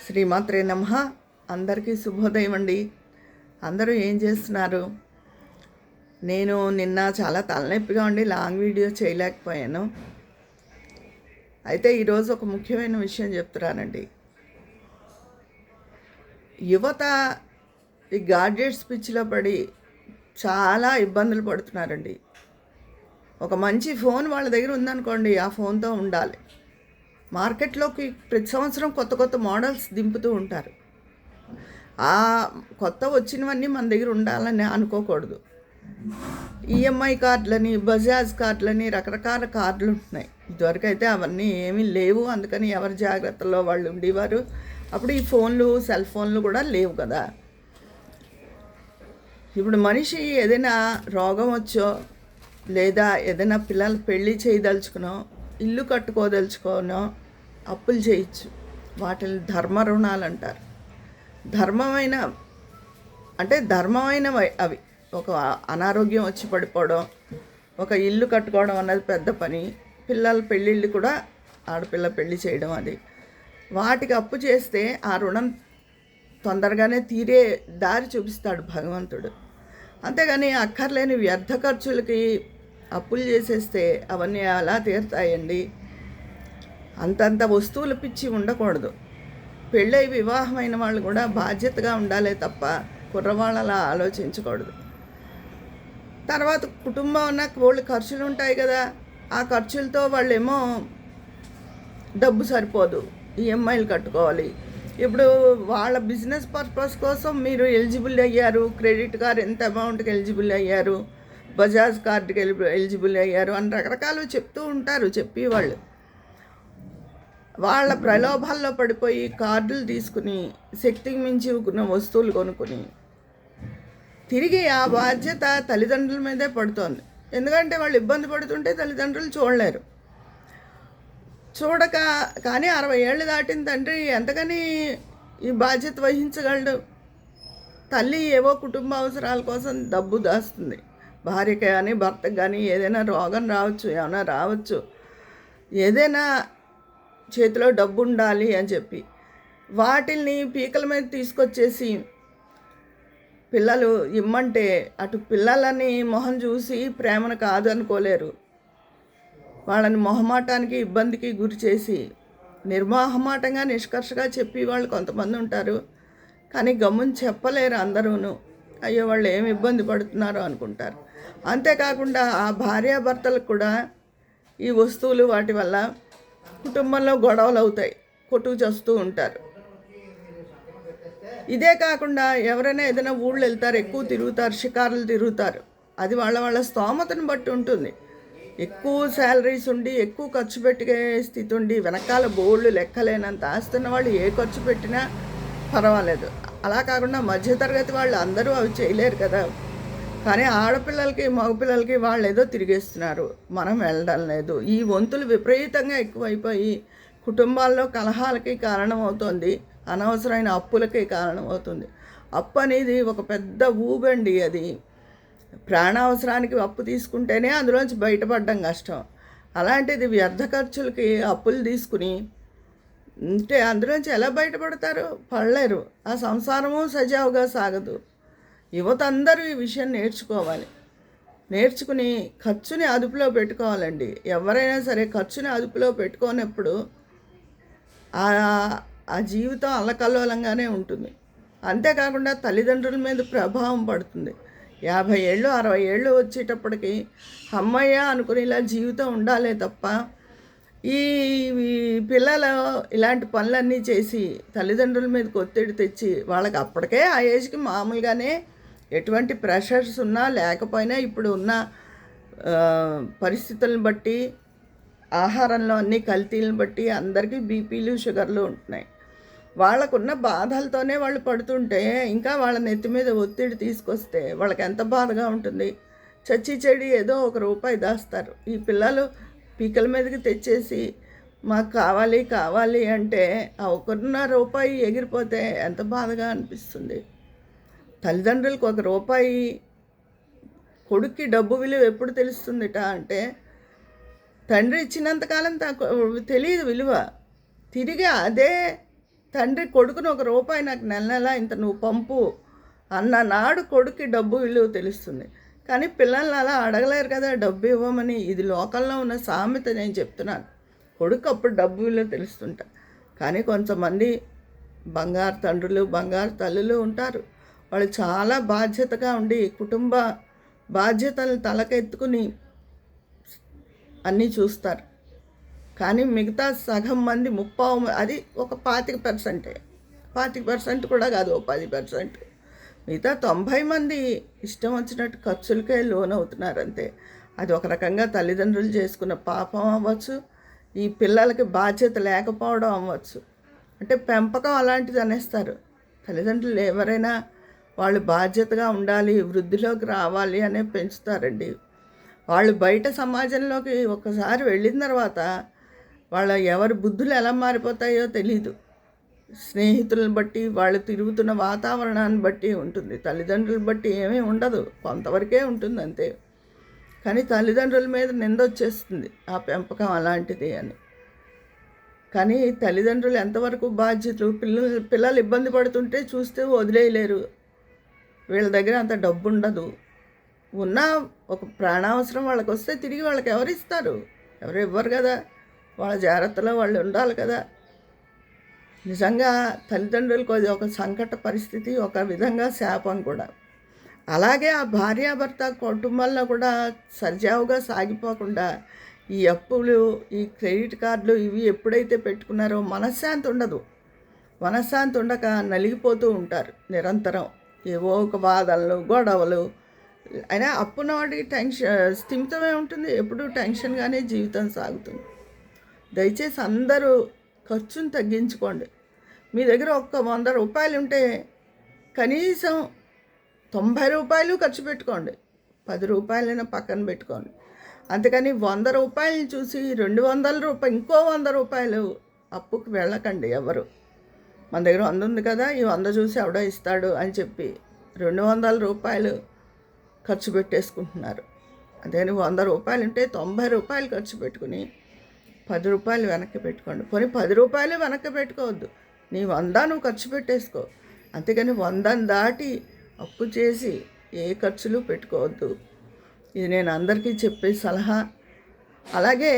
శ్రీమాత్రే నమః. అందరికీ శుభోదయం అండి. అందరూ ఏం చేస్తున్నారు? నేను నిన్న చాలా తలనొప్పిగా ఉండి లాంగ్ వీడియో చేయలేకపోయాను. అయితే ఈరోజు ఒక ముఖ్యమైన విషయం చెప్తున్నానండి. యువత ఈ గాడ్జెట్స్ పిచ్చిలో పడి చాలా ఇబ్బందులు పడుతున్నారండి. ఒక మంచి ఫోన్ వాళ్ళ దగ్గర ఉందనుకోండి, ఆ ఫోన్తో ఉండాలి. మార్కెట్లోకి ప్రతి సంవత్సరం కొత్త కొత్త మోడల్స్ దింపుతూ ఉంటారు. ఆ కొత్త వచ్చినవన్నీ మన దగ్గర ఉండాలని అనుకోకూడదు. ఈఎంఐ కార్డులని, బజాజ్ కార్డులని, రకరకాల కార్డులు ఉంటున్నాయి. ఇదివరకు అయితే అవన్నీ ఏమీ లేవు. అందుకని ఎవరి జాగ్రత్తలో వాళ్ళు ఉండేవారు. అప్పుడు ఈ ఫోన్లు, సెల్ ఫోన్లు కూడా లేవు కదా. ఇప్పుడు మనిషి ఏదైనా రోగం వచ్చో, లేదా ఏదైనా పిల్లలు పెళ్ళి చేయదలుచుకునో, ఇల్లు కట్టుకోదలుచుకోనో అప్పులు చేయొచ్చు. వాటిని ధర్మ రుణాలు అంటారు. ధర్మమైనవి అవి. ఒక అనారోగ్యం వచ్చి పడిపోవడం, ఒక ఇల్లు కట్టుకోవడం అన్నది పెద్ద పని. పిల్లల పెళ్ళిళ్ళు కూడా, ఆడపిల్ల పెళ్ళి చేయడం, అది వాటికి అప్పు చేస్తే ఆ రుణం తొందరగానే తీరే దారి చూపిస్తాడు భగవంతుడు. అంతేగాని అక్కర్లేని వ్యర్థ ఖర్చులకి అప్పులు చేసేస్తే అవన్నీ అలా తీరుతాయండి. అంతంత వస్తువుల పిచ్చి ఉండకూడదు. పెళ్ళై వివాహమైన వాళ్ళు కూడా బాధ్యతగా ఉండాలే తప్ప కుర్రవాళ్ళలా ఆలోచించకూడదు. తర్వాత కుటుంబం ఉన్న వాళ్ళు ఖర్చులు ఉంటాయి కదా, ఆ ఖర్చులతో వాళ్ళేమో డబ్బు సరిపోదు, ఈఎంఐలు కట్టుకోవాలి. ఇప్పుడు వాళ్ళ బిజినెస్ పర్పస్ కోసం మీరు ఎలిజిబుల్ అయ్యారు, క్రెడిట్ కార్డ్ ఎంత అమౌంట్కి ఎలిజిబుల్ అయ్యారు, బజాజ్ కార్డుకి ఎలిజిబుల్ అయ్యారు అని రకరకాలు చెప్తూ ఉంటారు చెప్పేవాళ్ళు. వాళ్ళ ప్రలోభాల్లో పడిపోయి కార్డులు తీసుకుని శక్తికి మించి ఉన్న వస్తువులు కొనుక్కుని తిరిగి ఆ బాధ్యత తల్లిదండ్రుల మీదే పడుతోంది. ఎందుకంటే వాళ్ళు ఇబ్బంది పడుతుంటే తల్లిదండ్రులు చూడలేరు. కానీ 60 ఏళ్ళు దాటిన తండ్రి ఎంతకని ఈ బాధ్యత వహించగలడు? తల్లి ఏవో కుటుంబ అవసరాల కోసం డబ్బు దాస్తుంది. భార్యకి కానీ భర్తకు కానీ ఏదైనా రోగం రావచ్చు, ఏమైనా రావచ్చు, ఏదైనా చేతిలో డబ్బు ఉండాలి అని చెప్పి వాటిల్ని పీకల మీద తీసుకొచ్చేసి పిల్లలు ఇమ్మంటే అటు పిల్లలని మొహం చూసి ప్రేమను కాదు అనుకోలేరు. వాళ్ళని మొహమాటానికి, ఇబ్బందికి గురి చేసి నిర్మోహమాటంగా నిష్కర్షగా చెప్పి వాళ్ళు కొంతమంది ఉంటారు. కానీ గమ్ముని చెప్పలేరు అందరూను. అయ్యో వాళ్ళు ఏమి ఇబ్బంది పడుతున్నారో అనుకుంటారు. అంతేకాకుండా ఆ భార్యాభర్తలకు కూడా ఈ వస్తువులు వాటి వల్ల కుటుంబంలో గొడవలు అవుతాయి, కొట్టుకు చేస్తూ ఉంటారు. ఇదే కాకుండా ఎవరైనా ఏదైనా ఊళ్ళు వెళ్తారు, ఎక్కువ తిరుగుతారు, షికారులు తిరుగుతారు. అది వాళ్ళ స్తోమతను బట్టి ఉంటుంది. ఎక్కువ శాలరీస్ ఉండి ఎక్కువ ఖర్చు పెట్టే స్థితి ఉండి వెనకాల బోళ్ళు లెక్కలేనంత ఆస్తున్న వాళ్ళు ఏ ఖర్చు పెట్టినా పర్వాలేదు. అలా కాకుండా మధ్యతరగతి వాళ్ళు అందరూ అవి చేయలేరు కదా. కానీ ఆడపిల్లలకి, మగపిల్లలకి వాళ్ళు ఏదో తిరిగేస్తున్నారు, మనం వెళ్ళడం లేదు. ఈ వంతులు విపరీతంగా ఎక్కువైపోయి కుటుంబాల్లో కలహాలకి కారణమవుతుంది, అనవసరమైన అప్పులకి కారణమవుతుంది. అప్పు అనేది ఒక పెద్ద ఊబండి. అది ప్రాణావసరానికి అప్పు తీసుకుంటేనే అందులోంచి బయటపడడం కష్టం. అలాంటిది వ్యర్థ ఖర్చులకి అప్పులు తీసుకుని అంటే అందులోంచి ఎలా బయటపడతారు? పడలేరు. ఆ సంసారము సజావుగా సాగదు. యువత అందరూ ఈ విషయం నేర్చుకుని ఖర్చుని అదుపులో పెట్టుకోవాలండి. ఎవరైనా సరే ఖర్చుని అదుపులో పెట్టుకోనప్పుడు ఆ జీవితం అల్లకల్లోలంగానే ఉంటుంది. అంతేకాకుండా తల్లిదండ్రుల మీద ప్రభావం పడుతుంది. 50 ఏళ్ళు 60 ఏళ్ళు వచ్చేటప్పటికి అమ్మయ్య అనుకునేలా జీవితం ఉండాలే తప్ప ఈ పిల్లలు ఇలాంటి పనులన్నీ చేసి తల్లిదండ్రుల మీదకి ఒత్తిడి తెచ్చి వాళ్ళకి అప్పటికే ఆ ఏజ్కి మామూలుగానే ఎటువంటి ప్రెషర్స్ ఉన్నా లేకపోయినా ఇప్పుడు ఉన్న పరిస్థితులను బట్టి, ఆహారంలో అన్ని కల్తీలను బట్టి అందరికీ బీపీలు, షుగర్లు ఉంటున్నాయి. వాళ్ళకున్న బాధలతోనే వాళ్ళు పడుతుంటే ఇంకా వాళ్ళ నెత్తి మీద ఒత్తిడి తీసుకొస్తే వాళ్ళకి ఎంత బాధగా ఉంటుంది. చచ్చి చెడి ఏదో ₹1 దాస్తారు. ఈ పిల్లలు పీకల మీదకి తెచ్చేసి మాకు కావాలి అంటే ఆ ₹1.5 ఎగిరిపోతే ఎంత బాధగా అనిపిస్తుంది. తల్లిదండ్రులకు ₹1 కొడుక్కి డబ్బు విలువ ఎప్పుడు తెలుస్తుందిట అంటే తండ్రి ఇచ్చినంతకాలం తెలియదు విలువ. తిరిగి అదే తండ్రి కొడుకుని ఒక రూపాయి నాకు నెల నెల ఇంత నువ్వు పంపు అన్న నాడు కొడుక్కి డబ్బు విలువ తెలుస్తుంది. కానీ పిల్లల్ని అలా అడగలేరు కదా డబ్బు ఇవ్వమని. ఇది లోకంలో ఉన్న సామెత నేను చెప్తున్నాను. కొడుకు అప్పుడు డబ్బు విలువ తెలుస్తుంటా. కానీ కొంతమంది బంగారు తండ్రులు బంగారు తల్లులు ఉంటారు. వాళ్ళు చాలా బాధ్యతగా ఉండి కుటుంబ బాధ్యతలను తలకెత్తుకుని అన్నీ చూస్తారు. కానీ మిగతా సగం మంది 30 అది ఒక 25%, 25% కూడా కాదు, ఓ 10%. మిగతా 90 మంది ఇష్టం వచ్చినట్టు ఖర్చులకే లోనవుతున్నారు అంతే. అది ఒక రకంగా తల్లిదండ్రులు చేసుకున్న పాపం అవ్వచ్చు, ఈ పిల్లలకి బాధ్యత లేకపోవడం అవ్వచ్చు. అంటే పెంపకం అలాంటిది అనేస్తారు. తల్లిదండ్రులు ఎవరైనా వాళ్ళు బాధ్యతగా ఉండాలి, వృద్ధిలోకి రావాలి అనే పెంచుతారండి. వాళ్ళు బయట సమాజంలోకి ఒకసారి వెళ్ళిన తర్వాత వాళ్ళ ఎవరి బుద్ధులు ఎలా మారిపోతాయో తెలీదు. స్నేహితులను బట్టి, వాళ్ళు తిరుగుతున్న వాతావరణాన్ని బట్టి ఉంటుంది. తల్లిదండ్రులను బట్టి ఏమీ ఉండదు, కొంతవరకే ఉంటుంది అంతే. కానీ తల్లిదండ్రుల మీద నింద వచ్చేస్తుంది ఆ పెంపకం అలాంటిది అని. కానీ తల్లిదండ్రులు ఎంతవరకు బాధ్యతలు, పిల్లలు ఇబ్బంది పడుతుంటే చూస్తే వదిలేయలేరు. వీళ్ళ దగ్గర అంత డబ్బు ఉండదు. ఉన్న ఒక ప్రాణావసరం వాళ్ళకి వస్తే తిరిగి వాళ్ళకి ఎవరు ఇస్తారు? ఎవరు ఇవ్వరు కదా. వాళ్ళ జాగ్రత్తలో వాళ్ళు ఉండాలి కదా. నిజంగా తల్లిదండ్రులకు అది ఒక సంకట పరిస్థితి, ఒక విధంగా శాపం కూడా. అలాగే ఆ భార్యాభర్త కుటుంబాల్లో కూడా సజావుగా సాగిపోకుండా ఈ అప్పులు, ఈ క్రెడిట్ కార్డులు ఇవి ఎప్పుడైతే పెట్టుకున్నారో మనశ్శాంతి ఉండదు. మనశ్శాంతి ఉండక నలిగిపోతూ ఉంటారు నిరంతరం. ఏవో ఒక బాధలు, గొడవలు. అయినా అప్పున్న వాడికి టెన్షన్ స్థిమితమే ఉంటుంది, ఎప్పుడూ టెన్షన్గానే జీవితం సాగుతుంది. దయచేసి అందరూ ఖర్చును తగ్గించుకోండి. మీ దగ్గర ఒక్క 100 రూపాయలు ఉంటే కనీసం 90 రూపాయలు ఖర్చు పెట్టుకోండి, 10 రూపాయలైనా పక్కన పెట్టుకోండి. అంతేకాని 100 రూపాయలని చూసి 200 రూపాయలు, ఇంకో 100 రూపాయలు అప్పుకు వెళ్ళకండి ఎవరు. మన దగ్గర 100 ఉంది కదా, ఈ 100 చూసి ఎవడో ఇస్తాడు అని చెప్పి 200 రూపాయలు ఖర్చు పెట్టేసుకుంటున్నారు. అదేని 100 రూపాయలు ఉంటే 90 రూపాయలు ఖర్చు పెట్టుకుని 10 రూపాయలు వెనక్కి పెట్టుకోండి. పోనీ 10 రూపాయలు వెనక్కి పెట్టుకోవద్దు, నీ 100 నువ్వు ఖర్చు పెట్టేసుకో. అంతేకాని 100ని దాటి అప్పు చేసి ఏ ఖర్చులు పెట్టుకోవద్దు. ఇది నేను అందరికీ చెప్పే సలహా. అలాగే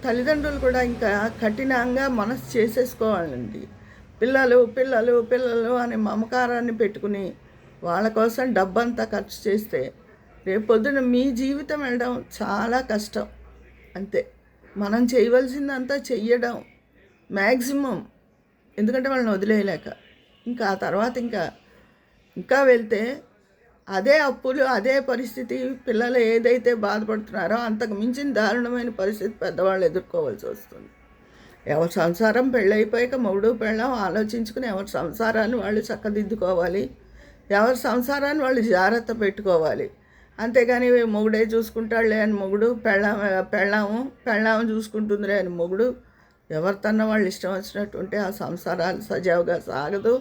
తల్లిదండ్రులు కూడా ఇంకా కఠినంగా మనసు చేసేసుకోవాలండి. పిల్లలు పిల్లలు పిల్లలు అనే మమకారాన్ని పెట్టుకుని వాళ్ళ కోసం డబ్బంతా ఖర్చు చేస్తే రేపొద్దున మీ జీవితం వెళ్ళడం చాలా కష్టం. అంతే. మనం చేయవలసిందంతా చెయ్యడం మ్యాక్సిమం. ఎందుకంటే వాళ్ళని వదిలేయలేక. ఇంకా ఆ తర్వాత ఇంకా వెళ్తే అదే అప్పులు, అదే పరిస్థితి. పిల్లలు ఏదైతే బాధపడుతున్నారో అంతకు మించిన దారుణమైన పరిస్థితి పెద్దవాళ్ళు ఎదుర్కోవాల్సి వస్తుంది. ఎవరి సంసారం పెళ్ళైపోయాక మొగుడు పెళ్ళం ఆలోచించుకుని ఎవరి సంసారాన్ని వాళ్ళు చక్కదిద్దుకోవాలి, ఎవరి సంసారాన్ని వాళ్ళు జాగ్రత్త పెట్టుకోవాలి. అంతేగాని మొగుడే చూసుకుంటాడులే అని మొగుడు, పెళ్ళాము చూసుకుంటుందిలే అని మొగుడు, ఎవరితన్నా వాళ్ళు ఇష్టం వచ్చినట్టు ఉంటే ఆ సంసారాలు సజావుగా సాగదు.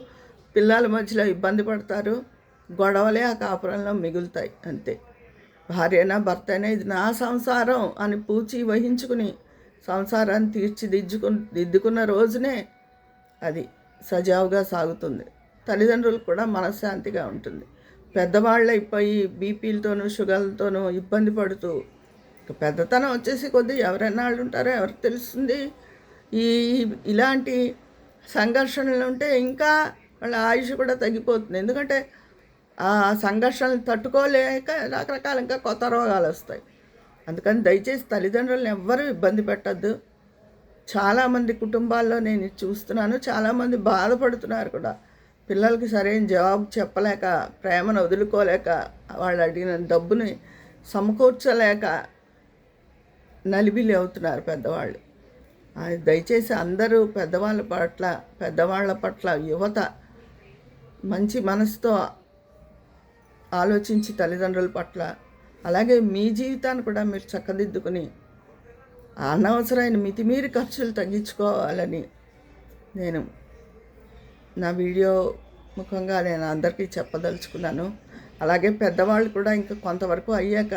పిల్లల మధ్యలో ఇబ్బంది పడతారు, గొడవలే ఆ కాపురంలో మిగులుతాయి అంతే. భార్యనా భర్తైనా ఇది నా సంసారం అని పూచి వహించుకుని సంసారాన్ని దిద్దుకున్న రోజునే అది సజావుగా సాగుతుంది. తల్లిదండ్రులకు కూడా మనశ్శాంతిగా ఉంటుంది. పెద్దవాళ్ళు అయిపోయి బీపీలతోనూ షుగర్లతోనూ ఇబ్బంది పడుతూ పెద్దతనం వచ్చేసి కొద్దీ ఎవరైనా వాళ్ళు ఉంటారో ఎవరికి తెలుస్తుంది. ఇలాంటి సంఘర్షణలు ఉంటే ఇంకా వాళ్ళ ఆయుష్ కూడా తగ్గిపోతుంది. ఎందుకంటే ఆ సంఘర్షణలు తట్టుకోలేక రకరకాల ఇంకా కొత్త రోగాలు వస్తాయి. అందుకని దయచేసి తల్లిదండ్రులను ఎవ్వరూ ఇబ్బంది పెట్టద్దు. చాలామంది కుటుంబాల్లో నేను చూస్తున్నాను, చాలామంది బాధపడుతున్నారు కూడా. పిల్లలకి సరైన జవాబు చెప్పలేక, ప్రేమను వదులుకోలేక, వాళ్ళు అడిగిన డబ్బుని సమకూర్చలేక నలిబిలి అవుతున్నారు పెద్దవాళ్ళు. దయచేసి అందరూ పెద్దవాళ్ళ పట్ల యువత మంచి మనసుతో ఆలోచించి తల్లిదండ్రుల పట్ల, అలాగే మీ జీవితాన్ని కూడా మీరు చక్కదిద్దుకుని అనవసరమైన మితిమీరి ఖర్చులు తగ్గించుకోవాలని నేను నా వీడియో ముఖంగా నేను అందరికీ చెప్పదలుచుకున్నాను. అలాగే పెద్దవాళ్ళు కూడా ఇంకా కొంతవరకు అయ్యాక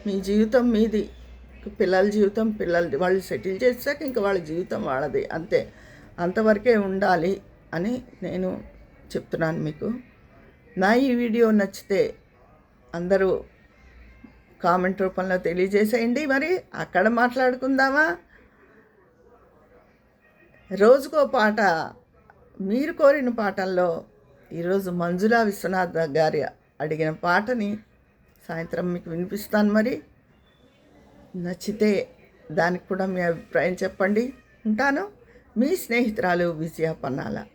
మీ జీవితం మీది, పిల్లల జీవితం పిల్లలది. వాళ్ళు సెటిల్ చేసాక ఇంకా వాళ్ళ జీవితం వాళ్ళది అంతే. అంతవరకే ఉండాలి అని నేను చెప్తున్నాను మీకు. నా ఈ వీడియో నచ్చితే అందరూ కామెంట్ రూపంలో తెలియజేసేయండి. మరి అక్కడ మాట్లాడుకుందామా? రోజుకో పాట, మీరు కోరిన పాటల్లో ఈరోజు మంజులా విశ్వనాథ్ గారి అడిగిన పాటని సాయంత్రం మీకు వినిపిస్తాను. మరి నచ్చితే దానికి కూడా మీ అభిప్రాయం చెప్పండి. ఉంటాను. మీ స్నేహితురాలు విజయ పన్నాల.